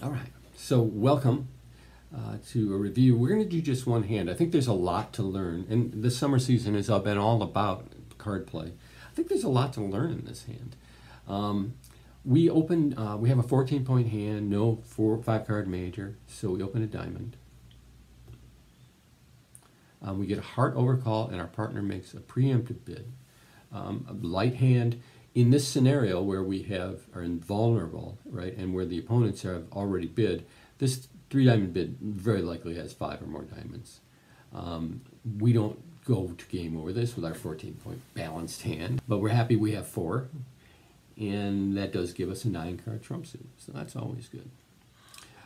All right, so welcome to a review. We're going to do just one hand. I think there's a lot to learn, and the summer season has been all about card play. I think there's a lot to learn in this hand. We have a 14-point hand, no 5-card major, so we open a diamond. We get a heart overcall, and our partner makes a preemptive bid. A light hand. In this scenario where we are invulnerable, right, and where the opponents have already bid, this 3-diamond bid very likely has 5 or more diamonds. We don't go to game over this with our 14-point balanced hand, but we're happy we have 4, and that does give us a 9-card trump suit, so that's always good.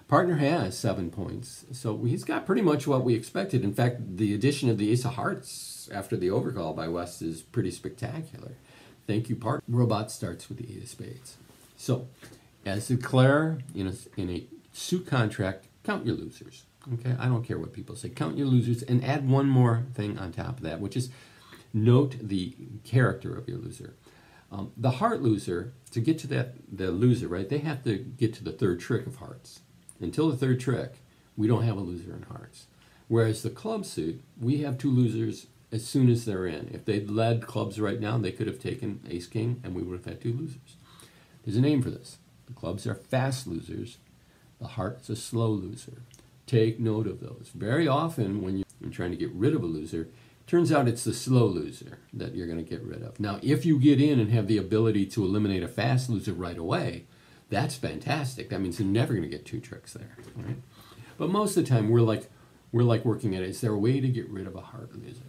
Partner has 7 points, so he's got pretty much what we expected. In fact, the addition of the Ace of Hearts after the overcall by West is pretty spectacular. Thank you, partner. Robot starts with the 8 of spades. So, as declare in a suit contract, count your losers. Okay, I don't care what people say. Count your losers and add one more thing on top of that, which is note the character of your loser. The heart loser, to get to the loser, right, they have to get to the 3rd trick of hearts. Until the 3rd trick, we don't have a loser in hearts. Whereas the club suit, we have 2 losers as soon as they're in. If they'd led clubs right now, they could have taken ace-king, and we would have had 2 losers. There's a name for this. The clubs are fast losers. The heart is a slow loser. Take note of those. Very often, when you're trying to get rid of a loser, it turns out it's the slow loser that you're going to get rid of. Now, if you get in and have the ability to eliminate a fast loser right away, that's fantastic. That means you're never going to get 2 tricks there, right? But most of the time, we're like working at it. Is there a way to get rid of a heart loser?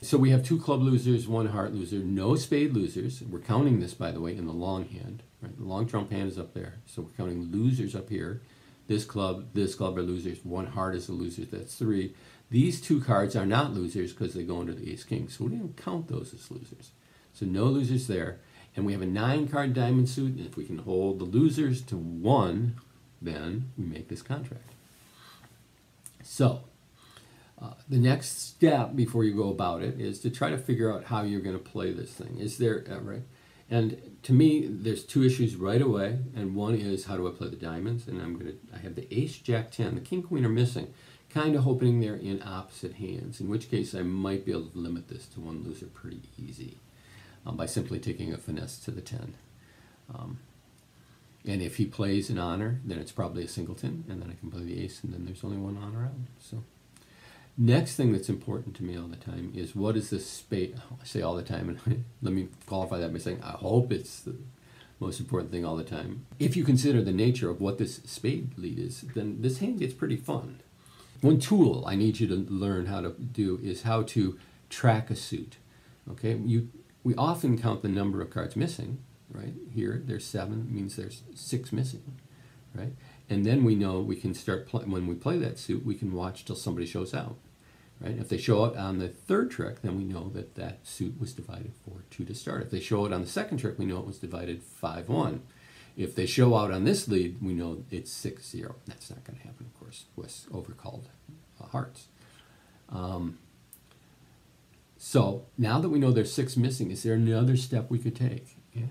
So we have 2 club losers, 1 heart loser, no spade losers. We're counting this, by the way, in the long hand. Right? The long trump hand is up there. So we're counting losers up here. This club are losers. 1 heart is a loser. That's 3. These 2 cards are not losers because they go under the ace-king. So we didn't count those as losers. So no losers there. And we have a 9-card diamond suit. And if we can hold the losers to 1, then we make this contract. So the next step before you go about it is to try to figure out how you're going to play this thing. Is there, right? And to me, there's 2 issues right away, and one is how do I play the diamonds? And I have the ace, jack, 10. The king, queen are missing, kind of hoping they're in opposite hands, in which case I might be able to limit this to 1 loser pretty easy by simply taking a finesse to the 10. And if he plays an honor, then it's probably a singleton, and then I can play the ace, and then there's only 1 honor out. So. Next thing that's important to me all the time is what is this spade? I say all the time, and let me qualify that by saying I hope it's the most important thing all the time. If you consider the nature of what this spade lead is, then this hand gets pretty fun. One tool I need you to learn how to do is how to track a suit. Okay, we often count the number of cards missing. Right here, there's 7, means there's 6 missing. Right, and then we know we can start when we play that suit. We can watch till somebody shows out. Right? If they show out on the 3rd trick, then we know that that suit was divided 4-2 to start. If they show out on the 2nd trick, we know it was divided 5-1. If they show out on this lead, we know it's 6-0. That's not going to happen, of course. West overcalled hearts. So now that we know there's 6 missing, is there another step we could take? Yeah.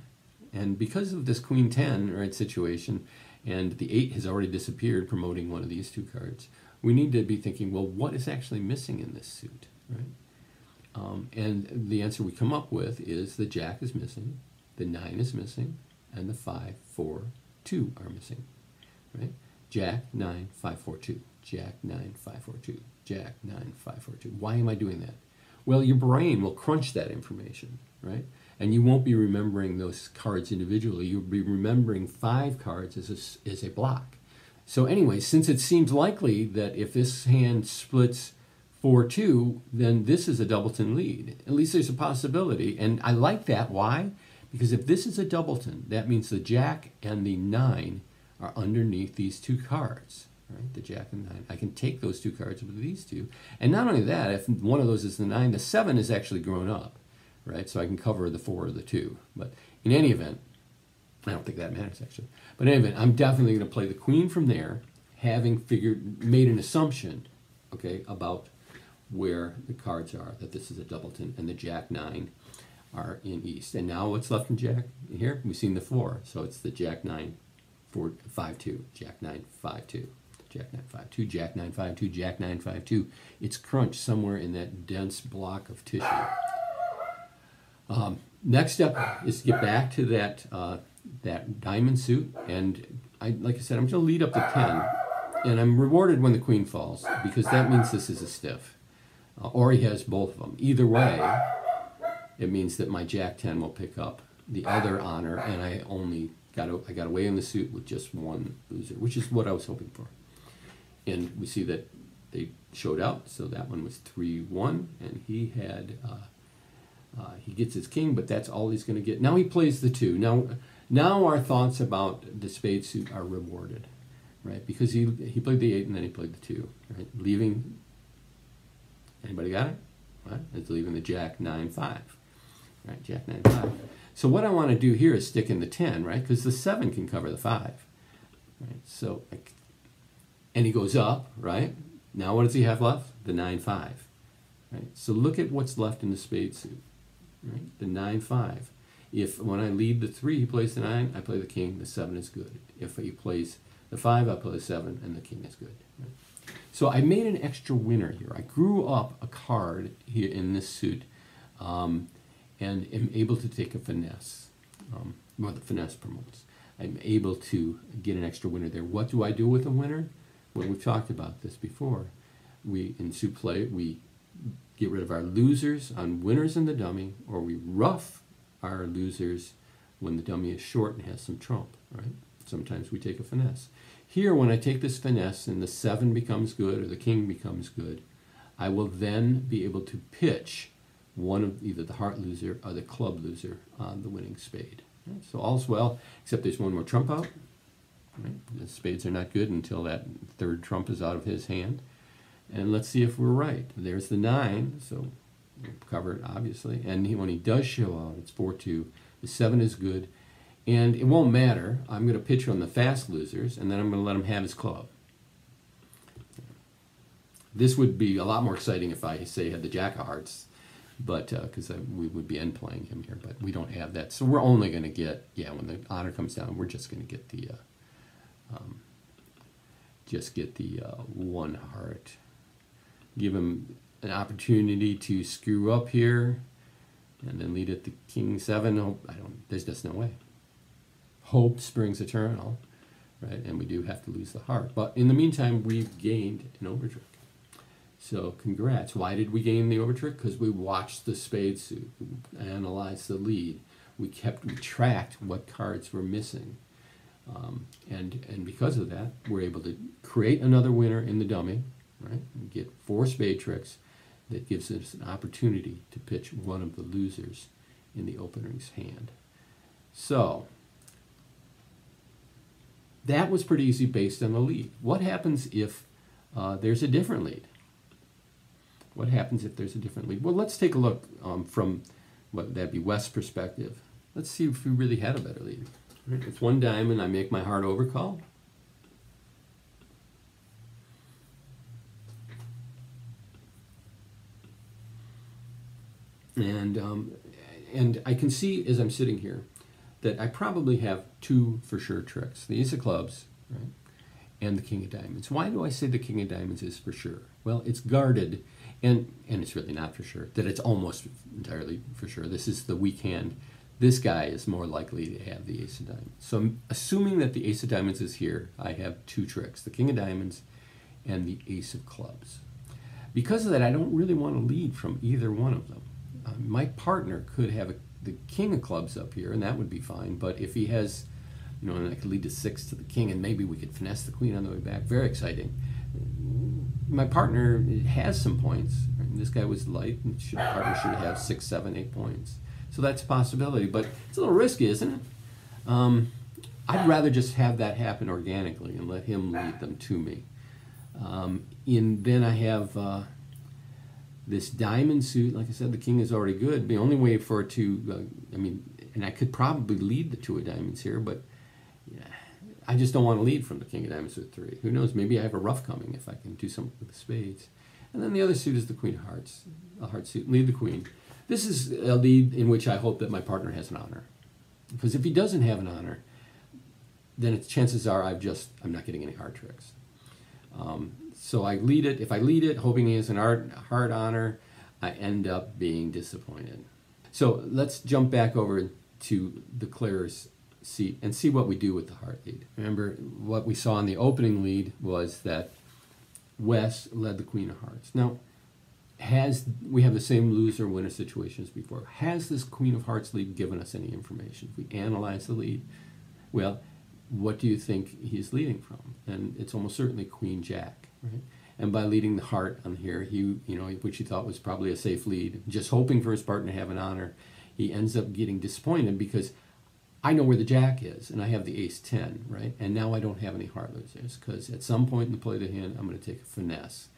And because of this queen 10 right situation, and the 8 has already disappeared, promoting one of these 2 cards, we need to be thinking, well, what is actually missing in this suit, right? And the answer we come up with is the jack is missing, the 9 is missing, and the 5, 4, 2 are missing, right? Jack, 9, 5, 4, 2. Jack, 9, 5, 4, 2. Jack, 9, 5, 4, 2. Why am I doing that? Well, your brain will crunch that information, right? And you won't be remembering those cards individually. You'll be remembering 5 cards as a block. So anyway, since it seems likely that if this hand splits 4-2, then this is a doubleton lead. At least there's a possibility. And I like that. Why? Because if this is a doubleton, that means the jack and the 9 are underneath these 2 cards. Right? The jack and 9. I can take those 2 cards with these 2. And not only that, if one of those is the 9, the 7 is actually grown up. Right? So I can cover the 4 or the 2. But in any event, I don't think that matters, actually. But in any event, I'm definitely going to play the queen from there, having made an assumption, okay, about where the cards are, that this is a doubleton, and the jack 9 are in east. And now what's left in jack here? We've seen the 4, so it's the jack 9, 4-5-2, Jack 9, 5-2, Jack 9, 5-2, Jack 9, 5-2, Jack 9, 5-2. It's crunched somewhere in that dense block of tissue. Next up is to get back to that diamond suit, and like I said, I'm going to lead up to 10, and I'm rewarded when the queen falls, because that means this is a stiff. Or he has both of them. Either way, it means that my Jack 10 will pick up the other honor, and I got away in the suit with just one loser, which is what I was hoping for. And we see that they showed out, so that one was 3-1, and he had he gets his king, but that's all he's going to get. Now he plays the 2. Now our thoughts about the spade suit are rewarded, right? Because he played the 8 and then he played the 2, right? Leaving. Anybody got it? What? It's leaving the Jack 9-5, right? Jack 9-5. So what I want to do here is stick in the 10, right? Because the 7 can cover the 5, right? So, and he goes up, right? Now what does he have left? The 9-5, right? So look at what's left in the spade suit, right? The 9-5. If when I lead the 3, he plays the 9, I play the king, the 7 is good. If he plays the 5, I play the 7, and the king is good, right? So I made an extra winner here. I grew up a card here in this suit, and am able to take a finesse. Well, the finesse promotes. I'm able to get an extra winner there. What do I do with a winner? Well, we've talked about this before. In suit play, we get rid of our losers on winners in the dummy, or we ruff our losers when the dummy is short and has some trump, right? Sometimes we take a finesse. Here, when I take this finesse and the 7 becomes good or the king becomes good, I will then be able to pitch one of either the heart loser or the club loser on the winning spade. Right? So all's well, except there's one more trump out. Right? The spades are not good until that 3rd trump is out of his hand. And let's see if we're right. There's the 9, so we'll cover it obviously. And when he does show out, it's 4-2. The 7 is good. And it won't matter. I'm going to pitch on the fast losers, and then I'm going to let him have his club. This would be a lot more exciting if I, say, had the Jack of Hearts, but because we would be end playing him here, but we don't have that. So we're only going to get, when the honor comes down, we're just going to get the, 1 heart. Give him an opportunity to screw up here, and then lead at the king 7. Oh, there's just no way. Hope springs eternal, right? And we do have to lose the heart. But in the meantime, we've gained an overtrick. So congrats. Why did we gain the overtrick? Because we watched the spade suit, analyzed the lead. We tracked what cards were missing. And because of that, we're able to create another winner in the dummy, right? And get 4 spade tricks that gives us an opportunity to pitch one of the losers in the opener's hand. So that was pretty easy based on the lead. What happens if there's a different lead? What happens if there's a different lead? Well, let's take a look from what that'd be West's perspective. Let's see if we really had a better lead. Right? It's 1 diamond. I make my heart overcall. And I can see as I'm sitting here that I probably have 2 for sure tricks. The ace of clubs, right, and the king of diamonds. Why do I say the king of diamonds is for sure? Well, it's guarded, and it's really not for sure, that it's almost entirely for sure. This is the weak hand. This guy is more likely to have the ace of diamonds. So I'm assuming that the ace of diamonds is here. I have 2 tricks, the king of diamonds and the ace of clubs. Because of that, I don't really want to lead from either one of them. My partner could have the king of clubs up here, and that would be fine. But if he has, and I could lead to 6 to the king, and maybe we could finesse the queen on the way back. Very exciting. My partner has some points. Right? This guy was light, and partner should have 6, 7, 8 points. So that's a possibility, but it's a little risky, isn't it? I'd rather just have that happen organically and let him lead them to me. And then I have this diamond suit. Like I said, the king is already good. The only way for it to, and I could probably lead the 2 of diamonds here, but I just don't want to lead from the king of diamonds with 3. Who knows? Maybe I have a rough coming if I can do something with the spades. And then the other suit is the queen of hearts, a heart suit. Lead the queen. This is a lead in which I hope that my partner has an honor. Because if he doesn't have an honor, then chances are I'm not getting any heart tricks. So I lead it. If I lead it, hoping he has an heart honor, I end up being disappointed. So let's jump back over to the clearer's seat and see what we do with the heart lead. Remember, what we saw in the opening lead was that West led the Queen of Hearts. Now, we have the same loser-winner situation as before. Has this Queen of Hearts lead given us any information? If we analyze the lead, well, what do you think he's leading from? And it's almost certainly Queen Jack, right? And by leading the heart on here, which he thought was probably a safe lead, just hoping for his partner to have an honor, he ends up getting disappointed because I know where the Jack is, and I have the Ace 10, right? And now I don't have any heart losers, because at some point in the play of the hand, I'm going to take a finesse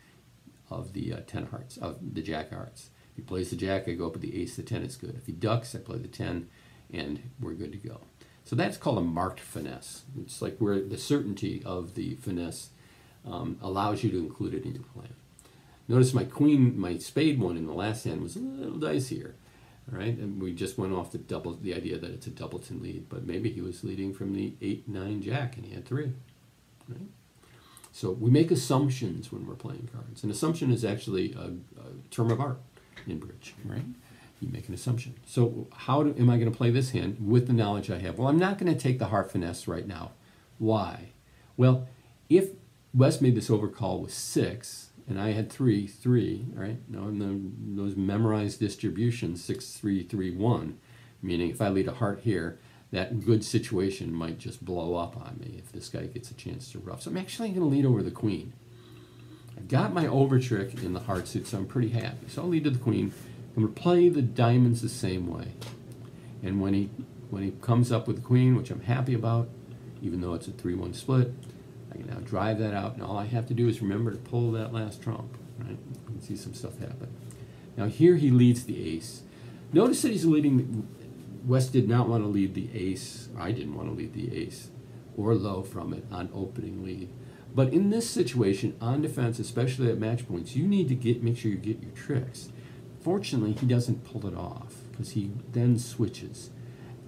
of the 10 hearts, of the Jack hearts. If he plays the Jack, I go up with the Ace, the 10 is good. If he ducks, I play the 10, and we're good to go. So that's called a marked finesse. It's like where the certainty of the finesse allows you to include it in your plan. Notice my spade one in the last hand was a little dicier, right? And we just went off the idea that it's a doubleton lead, but maybe he was leading from the 8-9 Jack and he had 3, right? So we make assumptions when we're playing cards. An assumption is actually a term of art in bridge, right? You make an assumption. So how am I going to play this hand with the knowledge I have? Well, I'm not going to take the heart finesse right now. Why? Well, if West made this overcall with 6, and I had 3, right? Now in those memorized distributions, 6, 3, 3, 1, meaning if I lead a heart here, that good situation might just blow up on me if this guy gets a chance to ruff. So I'm actually going to lead over the Queen. I've got my over trick in the heart suit, so I'm pretty happy. So I'll lead to the Queen. I'm going to play the diamonds the same way. And when he comes up with the Queen, which I'm happy about, even though it's a 3-1 split, I can now drive that out, and all I have to do is remember to pull that last trump, right? You can see some stuff happen. Now here he leads the Ace. Notice that he's leading, West did not want to lead the Ace, I didn't want to lead the Ace, or low from it on opening lead. But in this situation, on defense, especially at match points, you need to make sure you get your tricks. Fortunately, he doesn't pull it off, because he then switches.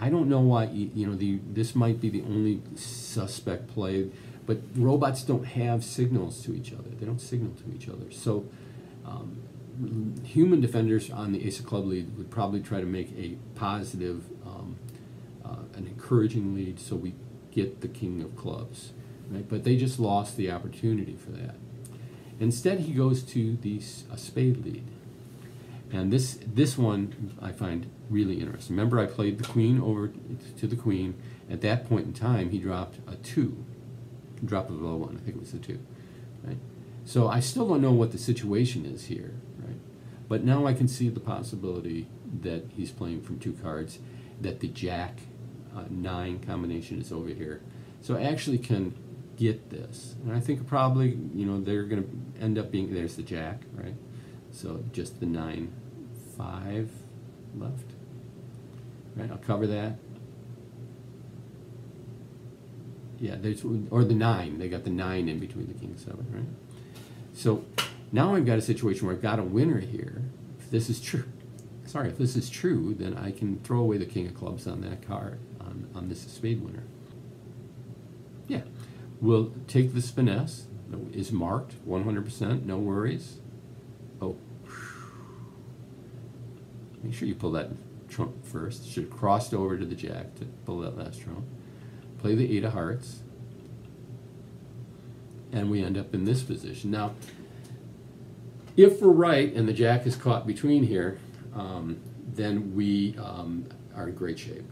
I don't know why, this might be the only suspect play, but robots don't have signals to each other. They don't signal to each other. So human defenders on the Ace of Club lead would probably try to make a positive, an encouraging lead so we get the King of Clubs, right? But they just lost the opportunity for that. Instead, he goes to a spade lead. And this one I find really interesting. Remember, I played the Queen over to the Queen. At that point in time, he dropped a 2. Drop a low one, I think it was the 2. Right? So I still don't know what the situation is here, right? But now I can see the possibility that he's playing from 2 cards, that the Jack 9 combination is over here. So I actually can get this. And I think probably, they're going to end up being, there's the Jack, right? So just the 9, 5 left, right? I'll cover that. Yeah, or the 9. They got the 9 in between the King 7, right? So now I've got a situation where I've got a winner here. If this is true, then I can throw away the King of Clubs on that card, on this spade winner. Yeah, we'll take this finesse. Is marked 100%, no worries. Oh, make sure you pull that trump first. Should have crossed over to the Jack to pull that last trump. Play the 8 of hearts, and we end up in this position. Now, if we're right and the Jack is caught between here, then we are in great shape.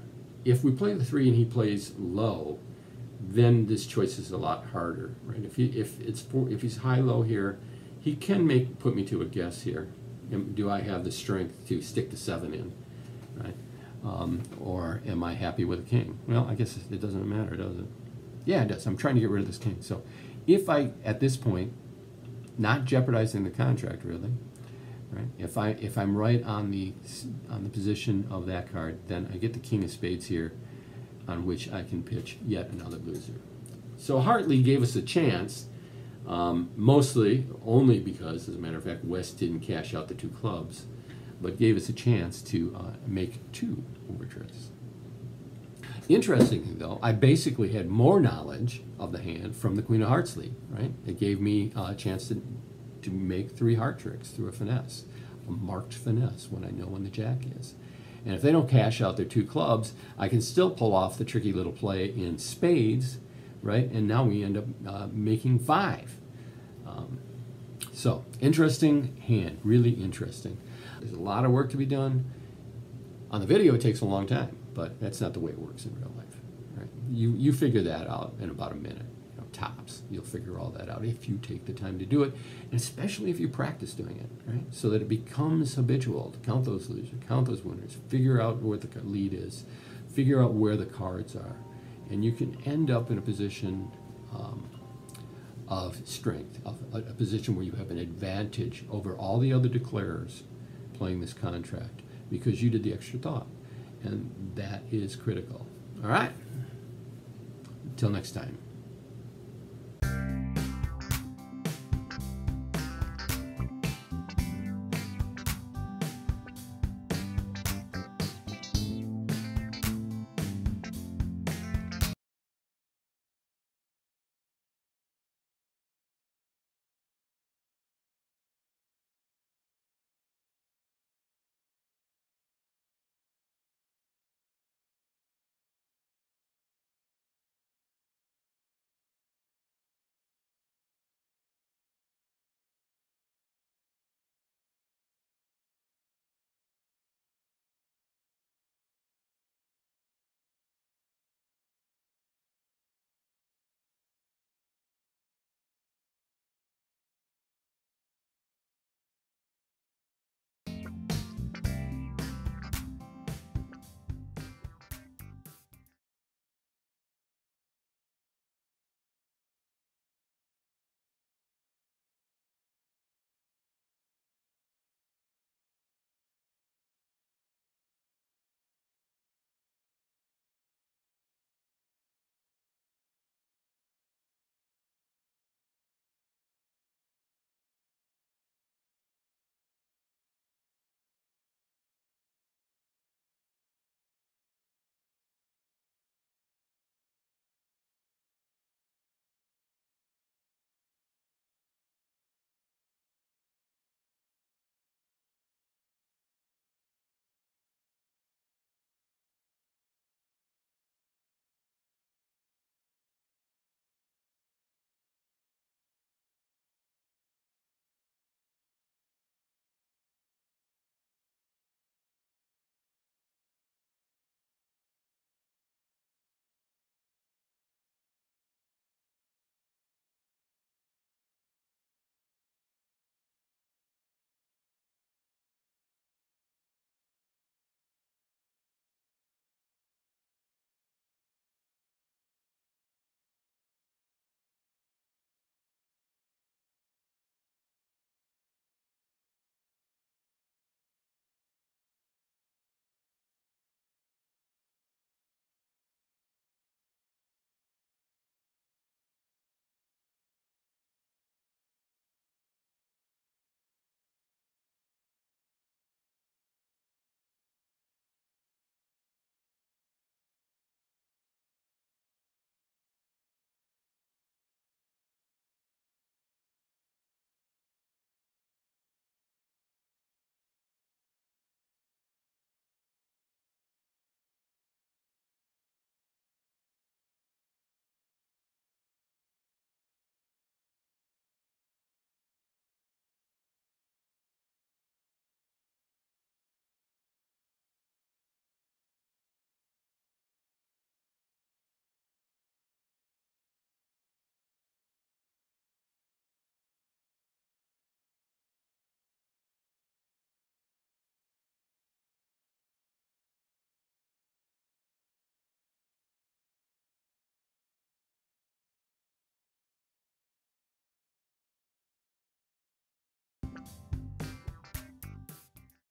If we play the 3 and he plays low, then this choice is a lot harder, right? If he's high-low here, he can put me to a guess here. Do I have the strength to stick the 7 in, right? Or am I happy with a king? Well, I guess it doesn't matter, does it? Yeah, it does. I'm trying to get rid of this king. So if at this point, not jeopardizing the contract really, right? If I'm right on the position of that card, then I get the King of Spades here, on which I can pitch yet another loser. So Hartley gave us a chance, mostly only because, as a matter of fact, West didn't cash out the 2 clubs, but gave us a chance to make 2 overtricks. Interestingly, though, I basically had more knowledge of the hand from the Queen of Hearts lead, right? It gave me a chance to make 3 heart tricks through a finesse, a marked finesse, when I know when the jack is. And if they don't cash out their 2 clubs, I can still pull off the tricky little play in spades, right? And now we end up making 5. So, interesting hand, really interesting. There's a lot of work to be done. On the video, it takes a long time, but that's not the way it works in real life, right? You figure that out in about a minute, tops. You'll figure all that out if you take the time to do it, and especially if you practice doing it, right? So that it becomes habitual to count those losers, count those winners, figure out where the lead is, figure out where the cards are, and you can end up in a position of strength, of a position where you have an advantage over all the other declarers playing this contract because you did the extra thought, and that is critical. All right? Until next time.